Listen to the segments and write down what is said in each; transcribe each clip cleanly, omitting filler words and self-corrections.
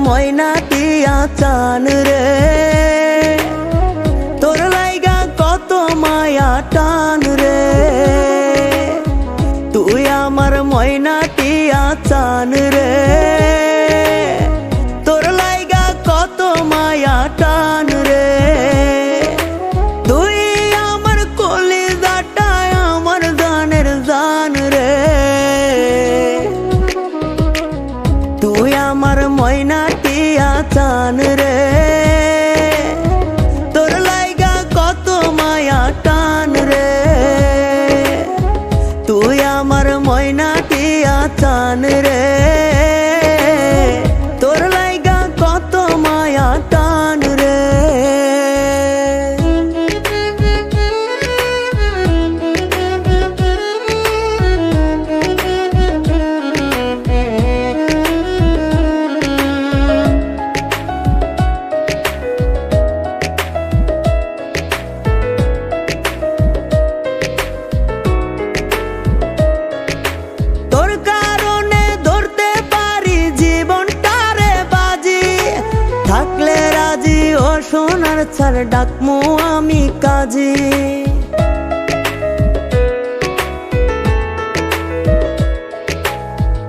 ময়না টিয়া চান রে, তোর লাইগা কত মায়া টান রে। তুই আমার ময়না টিয়া চান রে, তোর লাইগা কত মায়া টান রে। তুই আমার কলিজাটা আমার জানের জান রে। তুই আমার ময়না টিয়া চান রে, তোর লাইগা কত মায়া টান রে। তুই আমার ময়না টিয়া চান রে, তোর লাইগা কত মায়া টান রে। তোর কারণে ধরতে পারি জীবনটারে বাজি, থাকলে রাজি ও সোনার ছাড় ডাকমু আমি কাজী।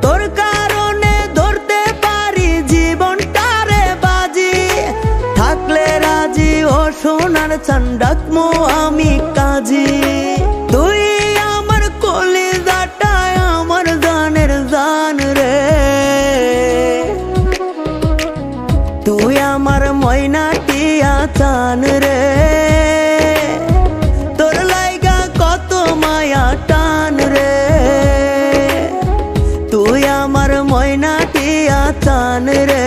তোর কারণে ধরতে পারি জীবনটারে বাজি, থাকলে রাজি ও সোনার ছাড় ডাকমু আমি কাজী। তুই আমার কলিজাটা আমার জানের জান রে। তুই আমার ময়না টিয়া চান রে, তোর লাইগা কত মায়া টান রে। তুই আমার ময়না টিয়া চান রে,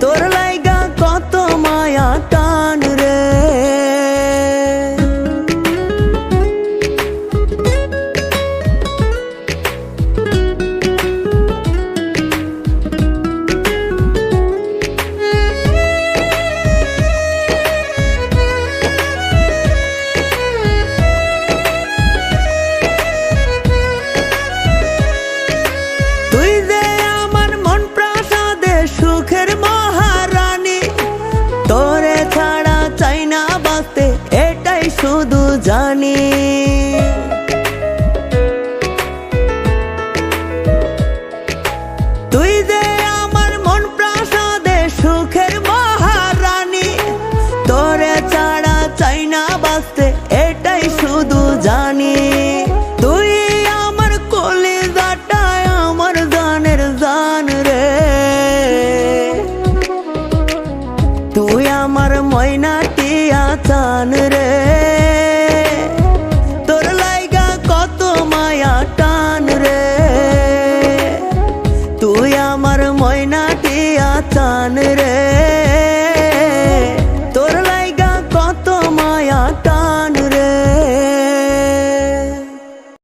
তোর লাইগা কত মায়া টান রে। তুই যে আমার মন প্রাসাদে সুখের মহারানী, তোরে ছাড়া চাই না বাঁচতে এটাই শুধু জানি। তুই যে আমার মন প্রাসাদে সুখের মহারানী, তোরে ছাড়া চাই না বাঁচতে এটাই শুধু জানি। তুই আমার কলিজাটা আমার জানের জান রে। তুই আমার ময়না টিয়া চান রে, তোর লাইগা কত মায়া টান রে। তুই আমার ময়না টিয়া চান রে,